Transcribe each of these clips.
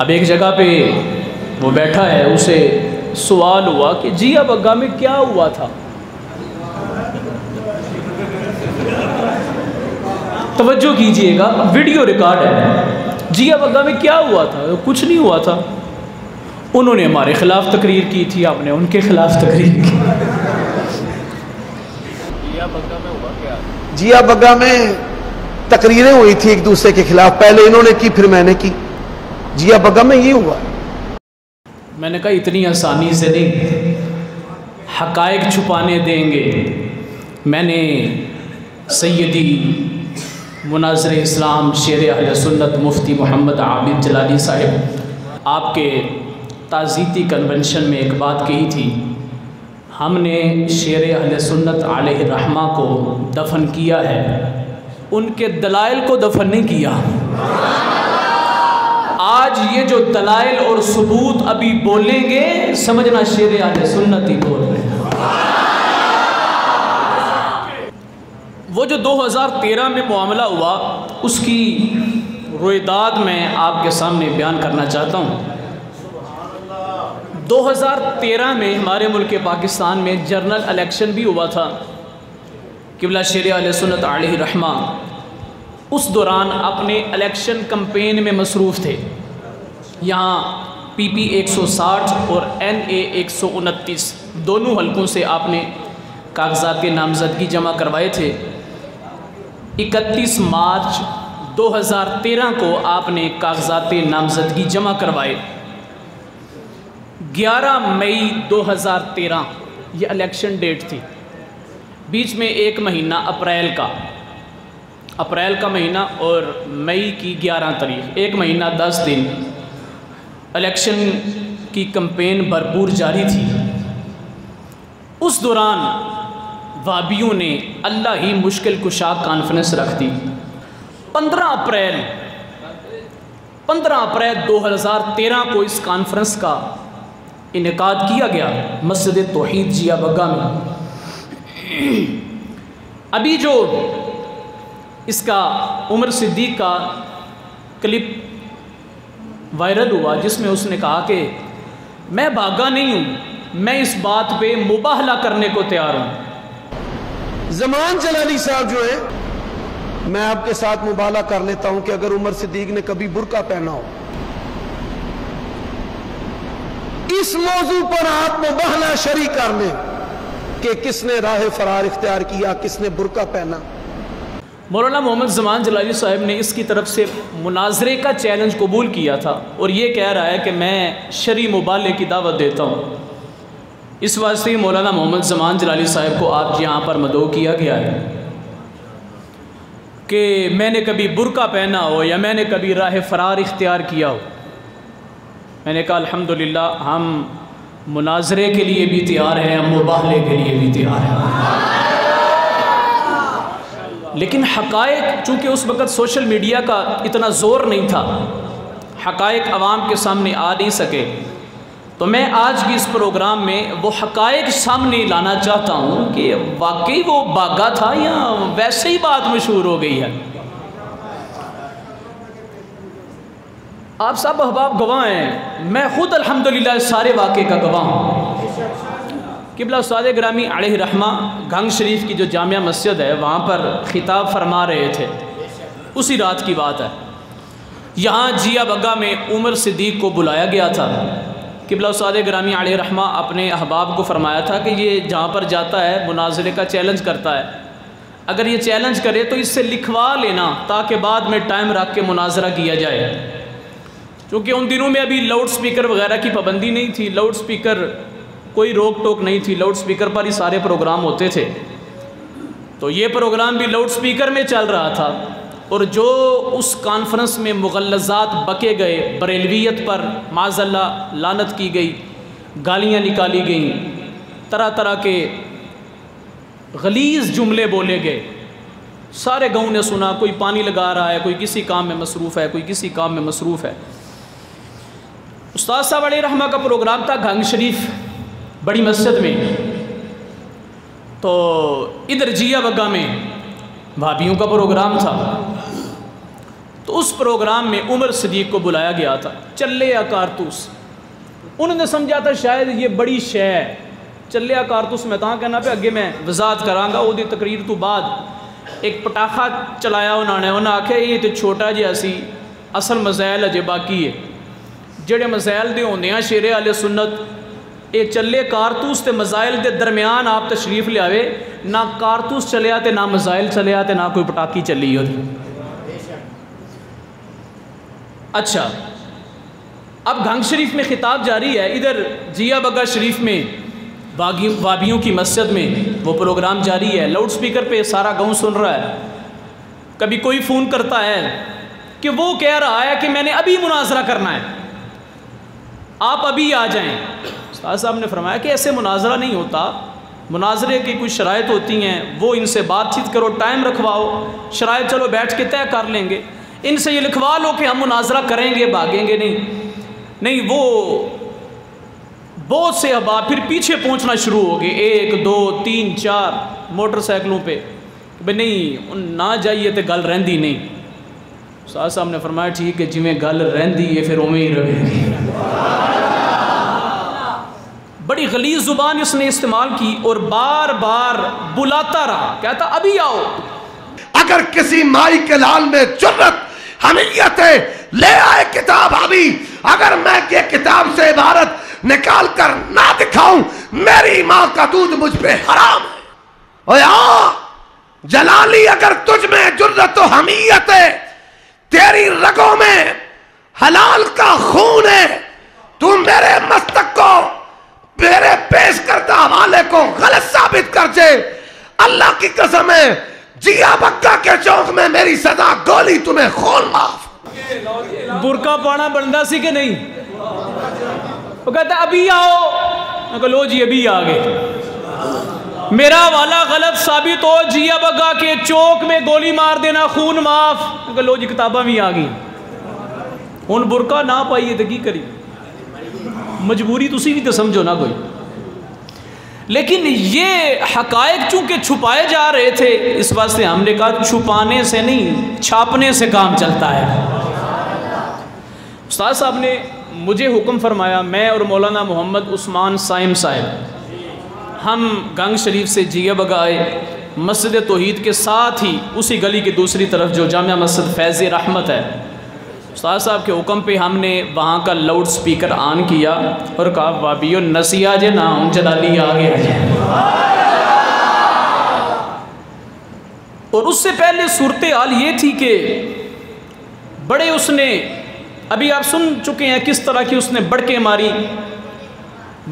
اب ایک جگہ پہ وہ بیٹھا ہے، اسے سوال ہوا کہ جیا بگا میں کیا ہوا تھا؟ توجہ کیجئے گا، ویڈیو ریکارڈ ہے۔ جیا بگا میں کیا ہوا تھا؟ کچھ نہیں ہوا تھا، انہوں نے ہمارے خلاف تقریر کی تھی، آپ نے ان کے خلاف تقریر کی۔ جیا بگا میں ہوا کیا؟ جیا بگا میں تقریریں ہوئی تھی ایک دوسرے کے خلاف، پہلے انہوں نے کی پھر میں نے کی۔ جیا بگا میں یہ ہوا۔ میں نے کہا اتنی آسانی سے نہیں، حقائق چھپانے دیں گے۔ میں نے سیدی مناظر اسلام شیر اہل سنت مفتی محمد عابد جلالی صاحب آپ کے تعزیتی کنونشن میں ایک بات کہی تھی، ہم نے شیر اہل سنت علیہ الرحمہ کو دفن کیا ہے، ان کے دلائل کو دفن نہیں کیا۔ آج یہ جو دلائل اور ثبوت ابھی بولیں گے، سمجھنا شیر اہل سنت ہی بول رہے ہیں۔ وہ جو 2013 میں معاملہ ہوا، اس کی رویداد میں آپ کے سامنے بیان کرنا چاہتا ہوں۔ 2013 میں ہمارے ملک پاکستان میں جنرل الیکشن بھی ہوا تھا۔ قبلہ شیر اہل سنت علیہ الرحمہ اس دوران اپنے الیکشن کمپین میں مصروف تھے۔ یہاں پی پی 160 اور NA 129 دونوں حلقوں سے آپ نے کاغذات نامزدگی جمع کروائے تھے۔ 31 مارچ 2013 کو آپ نے کاغذات نامزدگی جمع کروائے۔ 11 مئی 2013 یہ الیکشن ڈیٹ تھی، بیچ میں ایک مہینہ اپریل کا مہینہ اور مئی کی 11 تاریخ، ایک مہینہ 10 دن الیکشن کی کمپین بھرپور جاری تھی۔ اس دوران وہابیوں نے اللہ ہی مشکل کشا کانفرنس رکھ دی۔ 15 اپریل 2013 کو اس کانفرنس کا انعقاد کیا گیا مسجد توحید جیا بگا میں۔ ابھی جو اس کا عمر صدیق کا کلپ وائرل ہوا، جس میں اس نے کہا کہ میں بھاگا نہیں ہوں، میں اس بات پہ مباہلہ کرنے کو تیار ہوں۔ زمان جلالی صاحب جو ہے، میں آپ کے ساتھ مباہلہ کر لیتا ہوں کہ اگر عمر صدیق نے کبھی برقع پہنا ہو، اس موضوع پر آپ مباہلہ شریک کر لیں کہ کس نے راہ فرار اختیار کیا، کس نے برقع پہنا۔ مولانا محمد زمان جلالی صاحب نے اس کی طرف سے مناظرے کا چیلنج قبول کیا تھا اور یہ کہہ رہا ہے کہ میں شرعی مباحثے کی دعوت دیتا ہوں۔ اس واسطے مولانا محمد زمان جلالی صاحب کو آج یہاں پر مدعو کیا گیا ہے کہ میں نے کبھی برقع پہنا ہو یا میں نے کبھی راہ فرار اختیار کیا ہو۔ میں نے کہا الحمدللہ ہم مناظرے کے لیے بھی تیار ہیں، ہم مباحثے کے لیے بھی تیار ہیں، لیکن حقائق چونکہ اس وقت سوشل میڈیا کا اتنا زور نہیں تھا، حقائق عوام کے سامنے آ نہیں سکے، تو میں آج کی اس پروگرام میں وہ حقائق سامنے لانا چاہتا ہوں کہ واقعی وہ بھاگا تھا یا ویسے ہی بات مشہور ہو گئی ہے۔ آپ سب احباب گواہ ہیں، میں خود الحمدللہ اس سارے واقعے کا گواہ ہوں۔ قبلہ استاد گرامی علیہ الرحمہ گھنگ شریف کی جو جامعہ مسجد ہے، وہاں پر خطاب فرما رہے تھے، اسی رات کی بات ہے۔ یہاں جیا بگا میں عمر صدیق کو بلایا گیا تھا۔ قبلہ استاد گرامی علیہ الرحمہ اپنے احباب کو فرمایا تھا کہ یہ جہاں پر جاتا ہے مناظرے کا چیلنج کرتا ہے، اگر یہ چیلنج کرے تو اس سے لکھوا لینا تاکہ بعد میں ٹائم رکھ کے مناظرہ کیا جائے۔ چونکہ ان دنوں میں ابھی لاؤڈ سپیکر وغیرہ کی پابندی نہیں تھی، لاؤڈ سپیکر کوئی روک ٹوک نہیں تھی، لاؤڈ سپیکر پر ہی سارے پروگرام ہوتے تھے، تو یہ پروگرام بھی لاؤڈ سپیکر میں چل رہا تھا۔ اور جو اس کانفرنس میں مغلظات بکے گئے، بریلویت پر معاذ اللہ لعنت کی گئی، گالیاں نکالی گئیں، طرح طرح کے غلیظ جملے بولے گئے، سارے گاؤں نے سنا، کوئی پانی لگا رہا ہے، کوئی کسی کام میں مصروف ہے، کوئی کسی کام میں مصروف ہے۔ استاد صاحب علیہ رحمہ کا پروگرام تھا گھنگ شریف بڑی مسجد میں، تو ادھر جیا بگا میں بھابھیوں کا پروگرام تھا، تو تو اس پروگرام میں عمر صدیق کو بلایا گیا تھا، چلے یا کارتوس، انہوں نے سمجھا تھا شاید یہ بڑی شے ہے، چلے یا کارتوس میں تاں کہنا پہ اگے میں وضاحت کرانگا، وہ دی تقریر تو بعد ایک پٹاخہ چلایا انہوں نے آکھیا یہ تو چھوٹا جی اسی اصل مسائل اجے باقی ہے، جڑے مسائل دے ہوندے ہیں شیر اہل سنت، یہ چلے کارتوس تے مسائل دے درمیان آپ تشریف لے آوے، نہ کارتوس چلیا تے نہ مسائل چلیا تے نہ کوئی پٹاکی چلی ہو۔ اچھا اب گھنگ شریف میں خطاب جاری ہے، ادھر جیا بگا شریف میں وابیوں کی مسجد میں وہ پروگرام جاری ہے، لاؤڈ سپیکر پہ سارا گاؤں سن رہا ہے، کبھی کوئی فون کرتا ہے کہ وہ کہہ رہا ہے کہ میں نے ابھی مناظرہ کرنا ہے، آپ ابھی آ جائیں۔ استاد صاحب نے فرمایا کہ ایسے مناظرہ نہیں ہوتا، مناظرے کی کچھ شرائط ہوتی ہیں، وہ ان سے بات چیت کرو، ٹائم رکھواؤ، شرائط چلو بیٹھ کے طے کر لیں گے، ان سے یہ لکھوا لو کہ ہم مناظرہ کریں گے، بھاگیں گے نہیں، وہ بہت سے احباب پھر پیچھے پہنچنا شروع ہو گئے، 1 2 3 4 موٹر سائیکلوں پہ، بھئی نہیں نہ جائیے تو گل رہندی نہیں۔ استاد صاحب نے فرمایا ٹھیک ہے جی میں گل رہندی ہے پھر اویں ہی رہے گی۔ بڑی غلیظ زبان اس نے استعمال کی اور بار بار بلاتا رہا، کہتا ابھی آؤ۔ اگر کسی مائی کے لال میں جرت حمیت ہے لے آئے کتاب ابھی، اگر میں یہ کتاب سے عبارت نکال کر نہ دکھاؤں میری ماں کا دودھ مجھ پہ حرام ہے۔ اویا جلالی اگر تجھ میں جرت و حمیت ہے، تیری رگوں میں حلال کا خون ہے، تو میرے مستق کو میرے پیش کردہ حوالے کو غلط ثابت کر جے، اللہ کی قسم ہے جیا بکا کے چوک میں میری سزا گولی تمہیں خون معاف۔ برقع پانا بندہ سی کہ نہیں؟ وہ کہتا ہے ابھی آؤ، میں کہا لو جی ابھی آگے، میرا والا غلط ثابت ہو جیا بگا کے چوک میں گولی مار دینا خون معاف، میں کہا لو جی کتابہ بھی آگئی، ہن برقع نہ پائیے تو کی کری، مجبوری تسی بھی تو سمجھو نا کوئی۔ لیکن یہ حقائق چونکہ چھپائے جا رہے تھے، اس واسطے ہم نے کہا چھپانے سے نہیں چھاپنے سے کام چلتا ہے۔ استاد صاحب نے مجھے حکم فرمایا، میں اور مولانا محمد عثمان سائم صاحب ہم گنگ شریف سے جیا بگا آئے، مسجد توحید کے ساتھ ہی اسی گلی کی دوسری طرف جو جامعہ مسجد فیض رحمت ہے، استاد صاحب کے حکم پہ ہم نے وہاں کا لاؤڈ سپیکر آن کیا اور کہا وابیو نسیہ جے نا ہم جلالی آگے ہیں۔ اور اس سے پہلے صورتحال یہ تھی کہ بڑے اس نے ابھی آپ سن چکے ہیں کس طرح کی اس نے بڑکیں ماری،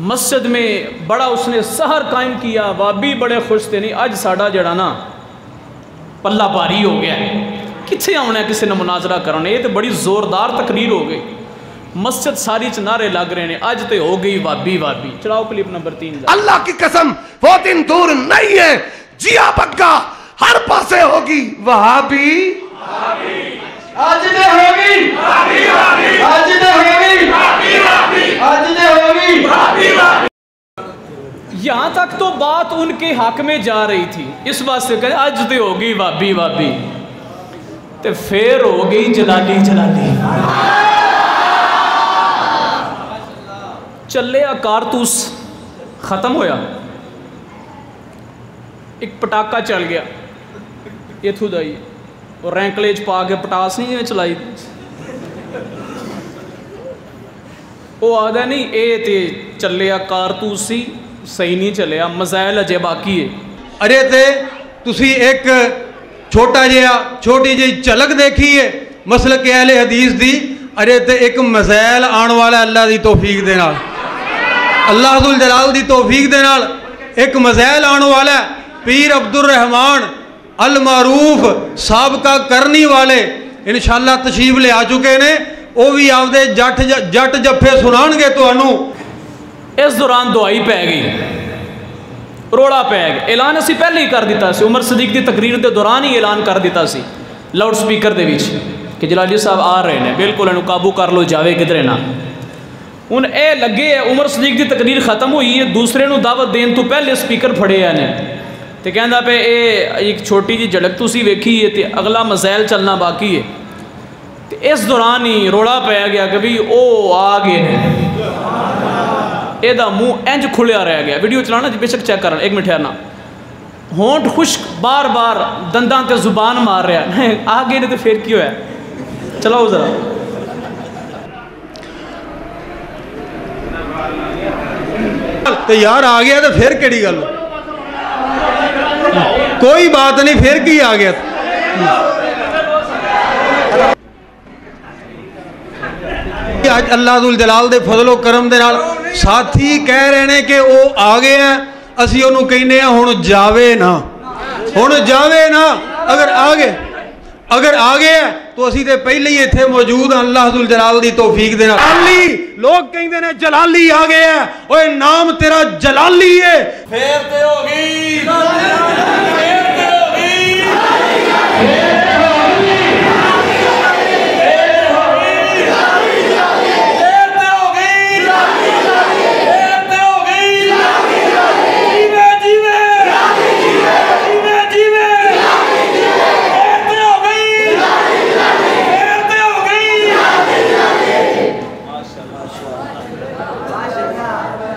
مسجد میں بڑا اس نے سحر قائم کیا، وابی بڑے خوش تھے، نہیں اج ساڑا جڑا نا پلہ باری ہو گیا ہے، کتھے آنا ہے کسی نے مناظرہ کرنے، یہ تو بڑی زوردار تقریر ہو گئی، مسجد ساری نعرے لگ رہے ہیں، آج تو ہو گئی وابی وابی۔ چلاؤ کلپ نمبر 3۔ اللہ کی قسم وہ دن دور نہیں ہے، جیا بگا ہر پاسے ہوگی وہابی، آج نے ہوگی، آج نے ہوگی، آج نے ہوگی۔ یہاں تک تو بات ان کے حق میں جا رہی تھی، اس بات سے کہا آج تو ہوگی وابی وابی، تو پھر ہو گئی جلالی جلالی۔ چلے کارتوس ختم ہویا، ایک پٹاکا چل گیا، یہ تھو دائی اور رینکلیج پا کے پٹاس نہیں چلائی، وہ آدھا نہیں اے تے چلے کارتوس سی صحیح نہیں چلے، مزائل اجے باقی ہے۔ ارے تے تسی ایک چھوٹی جی چلک دیکھی ہے مسلک اہل حدیث دی، ارے تے ایک مزائل آن والا اللہ دی توفیق دے نال، اللہ ذل جلال دی توفیق دے نال ایک مزائل آن والا ہے، پیر عبد الرحمن المعروف سابقہ کرنی والے انشاءاللہ تشریف لے آ چکے نے، وہ بھی آپ دے جٹ جفے سنان گے تو انو۔ اس دوران دعائی پہ گئی، روڑا پہ گیا، اعلان اسی پہلے ہی کر دیتا سی، عمر صدیق دی تقریر دے دوران ہی اعلان کر دیتا سی لاؤڈ سپیکر دے وچ کہ جلالی صاحب آ رہے ہیں، بالکل انہوں قابو کر لو، جاوے کدھرے نا۔ ان اے لگے عمر صدیق دی تقریر ختم ہوئی ہے، دوسرے نو دعوت دین تو پہلے سپیکر پھڑے ہیں نے، تے کہندا پہ اے ایک چھوٹی جی جھلک تسی ویکھی ہے تے اگلا مزائل چلنا باقی ہے۔ اس دوران ہی روڑا پہ گیا کہ بھی او آ گئے نے، اے دا منہ انج کھلیا رہ گیا. ویڈیو چلانا جی بے شک چیک کرنا، ایک منٹ ٹھہرنا. ہونٹ خشک بار بار دنداں تے زبان مار رہا ہے. آگے نے تو پھر کی ہویا؟ چلاؤ ذرا. تو یار آ گیا تو پھر کیڑی گل؟ کوئی بات نہیں، پھر کی آ گیا؟ اج اللہ ذو الجلال دے فضل و کرم دے نال ساتھی کہہ رہے ہیں کہ وہ آ گئے ہیں، اسی انہوں کہنے ہیں ہن جاوے نا، ہن جاوے نا. اگر آ گئے ہیں تو اسی تے پہلے ہی تھے موجود ہیں اللہ ذو الجلال دی توفیق دے نال. جلالی لوگ کہندے نے جلالی آ گئے ہیں، اوے نام تیرا جلالی ہے. پھر تے ہو گئی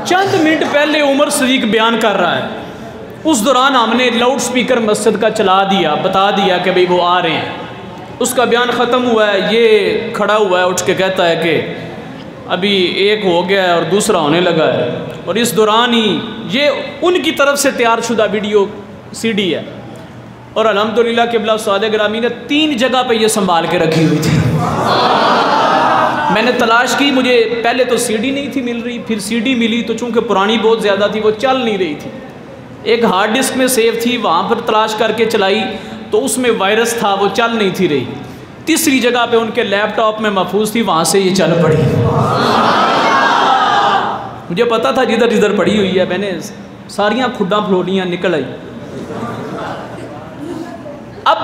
چند منٹ پہلے عمر صدیق بیان کر رہا ہے، اس دوران ہم نے لاؤڈ سپیکر مسجد کا چلا دیا، بتا دیا کہ بھئی وہ آ رہے ہیں. اس کا بیان ختم ہوا ہے، یہ کھڑا ہوا ہے اٹھ کے کہتا ہے کہ ابھی ایک ہو گیا ہے اور دوسرا ہونے لگا ہے. اور اس دوران ہی یہ ان کی طرف سے تیار شدہ ویڈیو سی ڈی ہے، اور الحمدللہ قبلہ استاد گرامی نے 3 جگہ پہ یہ سنبھال کے رکھی ہوئی تھی. میں نے تلاش کی، مجھے پہلے تو سی ڈی نہیں تھی مل رہی، پھر سی ڈی ملی تو چونکہ پرانی بہت زیادہ تھی وہ چل نہیں رہی تھی. ایک ہارڈ ڈسک میں سیو تھی، وہاں پر تلاش کر کے چلائی تو اس میں وائرس تھا، وہ چل نہیں تھی رہی. تیسری جگہ پہ ان کے لیپ ٹاپ میں محفوظ تھی، وہاں سے یہ چل پڑی. مجھے پتا تھا جدھر جدھر پڑی ہوئی ہے، میں نے ساریاں کھڈاں پھلوڑیاں نکل آئی. اب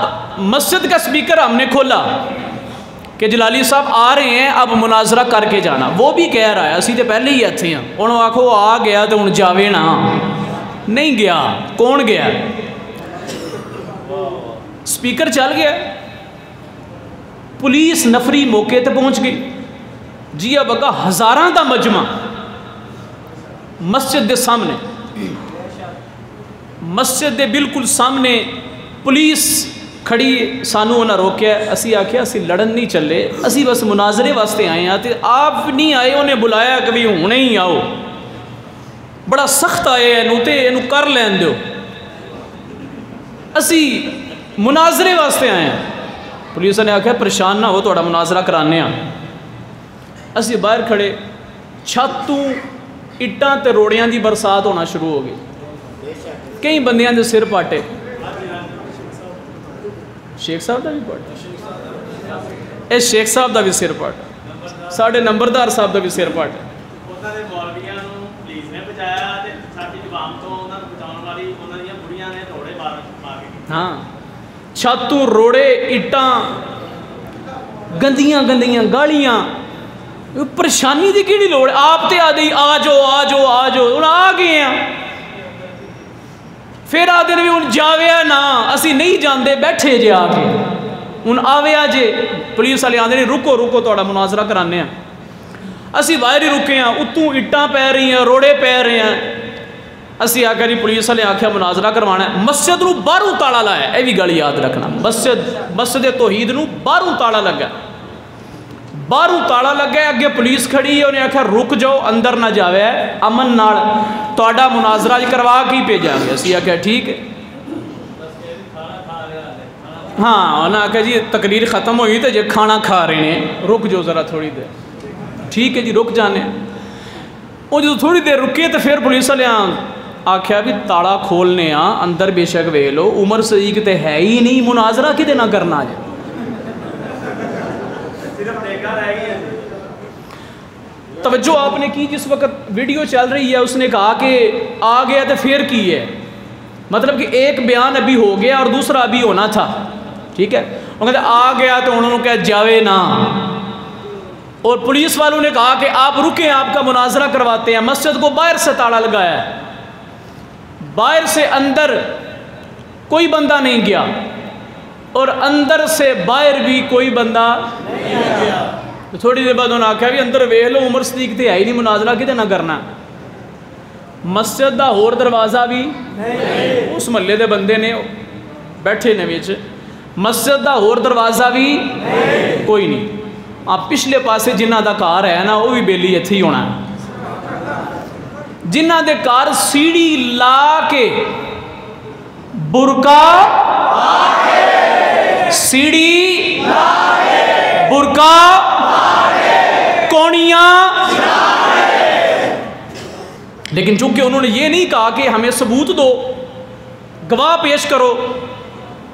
مسجد کا سپیکر ہم نے کھولا کہ جلالی صاحب آ رہے ہیں، اب مناظرہ کر کے جانا. وہ بھی کہہ رہا ہے اسی تو پہلے ہی اتنے ہیں، انہوں آکھو آ گیا تو ہوں جاوے نا. نہیں گیا. کون گیا؟ سپیکر چل گیا. پولیس نفری موقع تے پہنچ گئی. جی اب اگا ہزاراں دا مجمع مسجد دے سامنے، مسجد دے بالکل سامنے پولیس کھڑی. سانو انہاں روکیا، اسی آکھیا اسی لڑن نہیں چلے، اسی بس مناظرے واسطے آئے ہیں. تے آپ نہیں آئے، انہیں بلایا کہ بھی ہونے ہی آؤ، بڑا سخت آئے ہیں تے اینو کر لین دیو، اسی مناظرے واسطے آئے ہیں. پولیس نے آکھیا پریشان نہ ہو، تھوڑا مناظرہ کرانے ہیں. اسی باہر کھڑے، چھتوں اٹاں تے روڑیاں دی برسات ہونا شروع ہو گئی. کئی بندیاں دے سر پاٹے. شیخ صاحب دا بھی پاٹا، اے شیخ صاحب دا بھی سر پاٹا، ساڑھے نمبردار صاحب دا بھی سر پاٹا. ہاں چھاتوں روڑے اٹاں گندیاں گندیاں گالیاں. پریشانی دی کیڑی لوڑ؟ آپ تے آ گئی آ جاؤ آ جاؤ آ جاؤ، ہن آ گئے ہیں. پھر آدھے بھی ہوں جاویا نا، اسی نہیں جاندے بیٹھے جے آ کے، ہوں آویا جے. پولیس والے آدھے رکو رکو تھوڑا مناظرہ کرانے ہیں. اسی باہر ہی رکے ہیں، اتوں اٹاں پی رہی ہیں، روڑے پی رہے ہیں. اسی آ کر پولیس والے آخیا مناظرہ کروانا ہے. مسجد نو باہروں تالا لایا، یہ بھی گل یاد رکھنا. مسجد توحید نو باہروں تالا لگا، باہروں تالا لگا. اگے پولیس کھڑی ہے، انہیں آخیا رک جاؤ، اندر نہ جاوے، امن نال تہاڈا مناظرہ کروا کے بھیجا گیا. اسی آخیا ٹھیک ہے. ہاں انہیں آخیا جی تقریر ختم ہوئی تو جی کھانا کھا رہے ہیں، رک جاؤ ذرا تھوڑی دیر. ٹھیک ہے جی رک جانے. وہ جو تھوڑی دیر رکے تو پھر پولیس والے آخیا بھی تالا کھولنے اندر بے شک وے لو، عمر صدیق تے ہے ہی نہیں، مناظرہ کتے نہ کرنا جائے. توجہ آپ نے کی جس وقت ویڈیو چل رہی ہے، اس نے کہا کہ آ گیا تو پھر کی ہے، مطلب کہ ایک بیان ابھی ہو گیا اور دوسرا ابھی ہونا تھا. ٹھیک ہے، وہ کہتے آ گیا تو انہوں نے کہا جاوے نا. اور پولیس والوں نے کہا کہ آپ رکیں، آپ کا مناظرہ کرواتے ہیں. مسجد کو باہر سے تالا لگایا ہے، باہر سے اندر کوئی بندہ نہیں گیا. اور اندر سے باہر بھی کوئی بندہ تھوڑی دیر بعد انہوں نے آخیا بھی اندر ویخ لو عمر صدیق تے ہے ہی نہیں، مناظرہ کتے نہ کرنا۔ مسجد دا ہور دروازہ بھی اس محلے دے بندے نے بیٹھے نے وچ، مسجد دا ہور دروازہ بھی کوئی نہیں۔ آپ پچھلے پاسے جنہ دا کار ہے نا وہ بھی بیلی اتھے ہی ہونا ہے، جنہ دے کار سیڑھی لا کے برکا سیڑھی برکا کونیاں، لیکن چونکہ انہوں نے یہ نہیں کہا کہ ہمیں ثبوت دو، گواہ پیش کرو،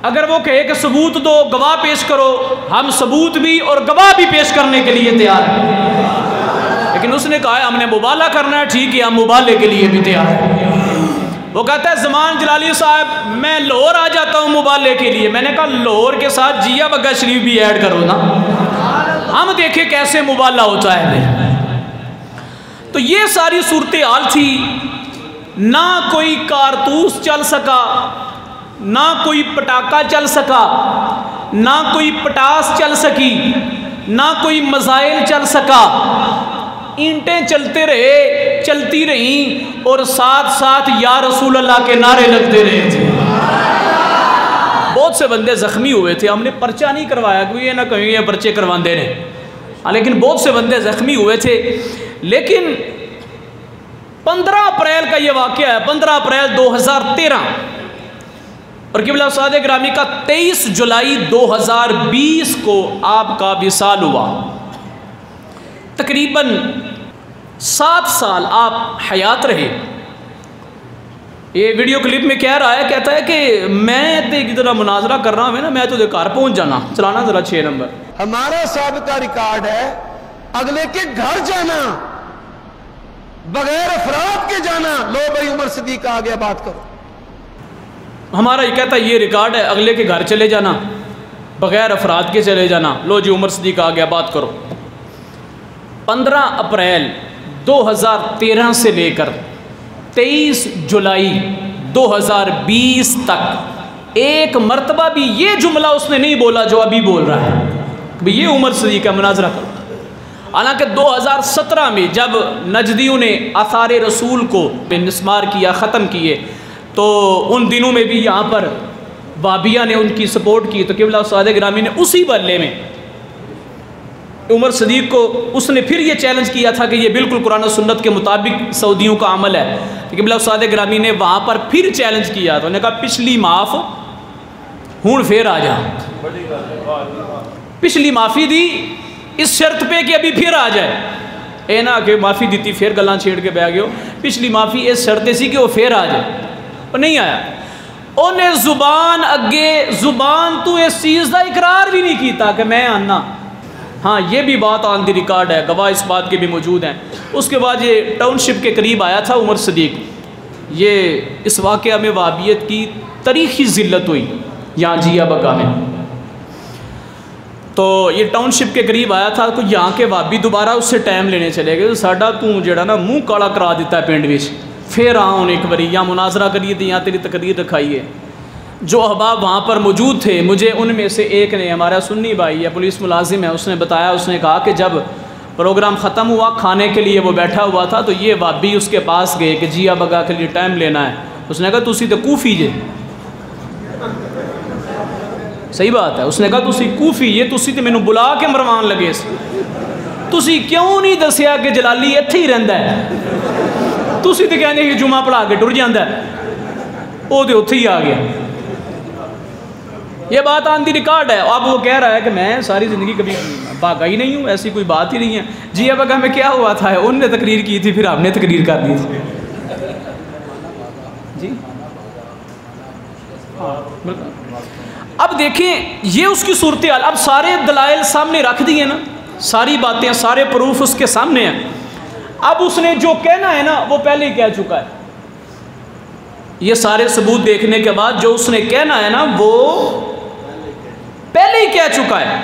اگر وہ کہے کہ ثبوت دو گواہ پیش کرو، ہم ثبوت بھی اور گواہ بھی پیش کرنے کے لیے تیار ہیں، لیکن اس نے کہا ہے ہم نے مبالغہ کرنا ہے، ٹھیک ہے ہم مبالغے کے لیے بھی تیار ہیں۔ وہ کہتا ہے زمان جلالی صاحب میں لاہور آ جاتا ہوں مبالغے کے لیے، میں نے کہا لاہور کے ساتھ جیا بگا شریف بھی ایڈ کرو نا، ہم دیکھیں کیسے مبالغہ ہوتا ہے۔ تو یہ ساری صورتحال تھی، نہ کوئی کارتوس چل سکا، نہ کوئی پٹاخہ چل سکا، نہ کوئی پٹاس چل سکی، نہ کوئی میزائل چل سکا، اینٹیں چلتے رہے، چلتی رہیں، اور ساتھ ساتھ یا رسول اللہ کے نعرے لگتے رہے تھے۔ بہت سے بندے زخمی ہوئے تھے، ہم نے پرچہ نہیں کروایا کوئی یہ نہ کہیں یہ پرچے کرواندے نے، لیکن بہت سے بندے زخمی ہوئے تھے۔ لیکن 15 اپریل کا یہ واقعہ ہے، 15 اپریل 2013، اور قبلہ صادق گرامی کا 23 جولائی 2020 کو آپ کا وصال ہوا۔ تقریباً 7 سال آپ حیات رہے۔ یہ ویڈیو کلپ میں کہہ رہا ہے، کہتا ہے کہ میں تے جدرا مناظرہ کر رہا ہوں نا، میں تو دے گھر پہنچ جانا، چلانا ذرا 6 نمبر۔ ہمارا سابقہ ریکارڈ ہے اگلے کے گھر جانا، بغیر افراد کے جانا، لو بھائی عمر صدیق آ گیا بات کرو۔ ہمارا یہ کہتا ہے یہ ریکارڈ ہے، اگلے کے گھر چلے جانا، بغیر افراد کے چلے جانا، لو جی عمر صدیق آ گیا بات کرو۔ 15 اپریل 2013 سے لے کر 23 جولائی 2020 تک ایک مرتبہ بھی یہ جملہ اس نے نہیں بولا جو ابھی بول رہا ہے کہ یہ عمر صدیق کا مناظرہ کرو۔ حالانکہ 2017 میں جب نجدیوں نے آثار رسول کو نسمار کیا، ختم کیے، تو ان دنوں میں بھی یہاں پر وابیہ نے ان کی سپورٹ کی، تو قبلہ صادق گرامی نے اسی بلے میں عمر صدیق کو اس نے پھر یہ چیلنج کیا تھا کہ یہ بالکل قرآن و سنت کے مطابق سعودیوں کا عمل ہے۔ قبلہ صادق گرامی نے وہاں پر پھر چیلنج کیا، تو انہوں نے کہا پچھلی معاف ہون پھر آ جا، پچھلی معافی دی اس شرط پہ کہ ابھی پھر آ جائے، اے نا کہ معافی دیتی پھر گلاں چھیڑ کے بہ گئے، پچھلی معافی اس شرط سی کہ وہ پھر آ جائے، وہ نہیں آیا۔ انہیں زبان اگے زبان تو اس چیز کا اقرار بھی نہیں کیتا کہ میں آنا۔ ہاں یہ بھی بات آن دی ریکارڈ ہے، گواہ اس بات کے بھی موجود ہیں۔ اس کے بعد یہ ٹاؤن شپ کے قریب آیا تھا عمر صدیق، یہ اس واقعہ میں وہابیت کی تاریخی ذلت ہوئی یہاں جیا بگا میں، تو یہ ٹاؤن شپ کے قریب آیا تھا، تو یہاں کے وہابی دوبارہ اس سے ٹائم لینے چلے گئے، ساڈا تو جڑا نا منہ کالا کرا دیتا ہے پنڈ وچ، پھر آؤں ایک باری یہاں مناظرہ کریے تھی، یہاں تیری تقریر رکھائی ہے۔ جو احباب وہاں پر موجود تھے، مجھے ان میں سے ایک نے، ہمارا سنی بھائی ہے، پولیس ملازم ہے، اس نے بتایا، اس نے کہا کہ جب پروگرام ختم ہوا کھانے کے لیے وہ بیٹھا ہوا تھا، تو یہ وابی اس کے پاس گئے کہ جیا بگا کے لیے ٹائم لینا ہے۔ اس نے کہا تسی تو کوفی جے، صحیح بات ہے، اس نے کہا تسی کوفی یہ تسی تو مینوں بلا کے مروان لگے سی، تسی کیوں نہیں دسیا کہ جلالی ایتھے ہی رہندا ہے، تسی تو کہندے کہ جمعہ پڑھا کے ٹر جاندا ہے، وہ تو اتھے ہی آ گیا۔ یہ بات آن دی ریکارڈ ہے۔ اب وہ کہہ رہا ہے کہ میں ساری زندگی کبھی بھاگا ہی نہیں ہوں، ایسی کوئی بات ہی نہیں ہے۔ جی اب اگر میں کیا ہوا تھا، ان نے تقریر کی تھی پھر ہم نے تقریر کر دی تھی۔ جی اب دیکھیں یہ اس کی صورتحال، اب سارے دلائل سامنے رکھ دیے نا، ساری باتیں سارے پروف اس کے سامنے ہیں۔ اب اس نے جو کہنا ہے نا وہ پہلے ہی کہہ چکا ہے، یہ سارے ثبوت دیکھنے کے بعد جو اس نے کہنا ہے نا وہ پہلے ہی کہہ چکا ہے۔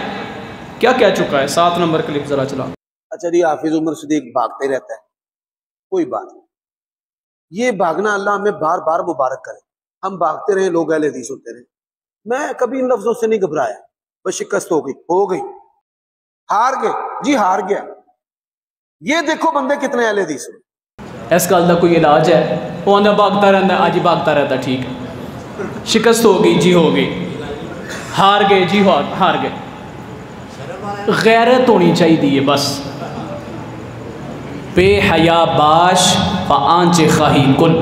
کیا کہہ چکا ہے؟ 7 نمبر کلپ ذرا چلا۔ اچھا جی، حافظ عمر صدیق بھاگتے رہتا ہے، کوئی بات نہیں، یہ بھاگنا اللہ ہمیں بار بار مبارک کرے، ہم بھاگتے رہیں، لوگ اہل حدیث ہوتے رہیں۔ میں کبھی ان لفظوں سے نہیں گھبرایا، بس شکست ہو گئی، ہار گئے جی، ہار گیا۔ یہ دیکھو بندے کتنے اہل حدیث ہیں۔ اس گل کا کوئی علاج ہے؟ وہ آدھا بھاگتا رہتا ہے، ہی بھاگتا رہتا، ٹھیک ہے، شکست ہو گئی جی، ہو گئی، ہار گئے جی، ہار گئے۔ غیرت ہونی چاہیے بس، بے حیا باش فآنچ خواہی کن۔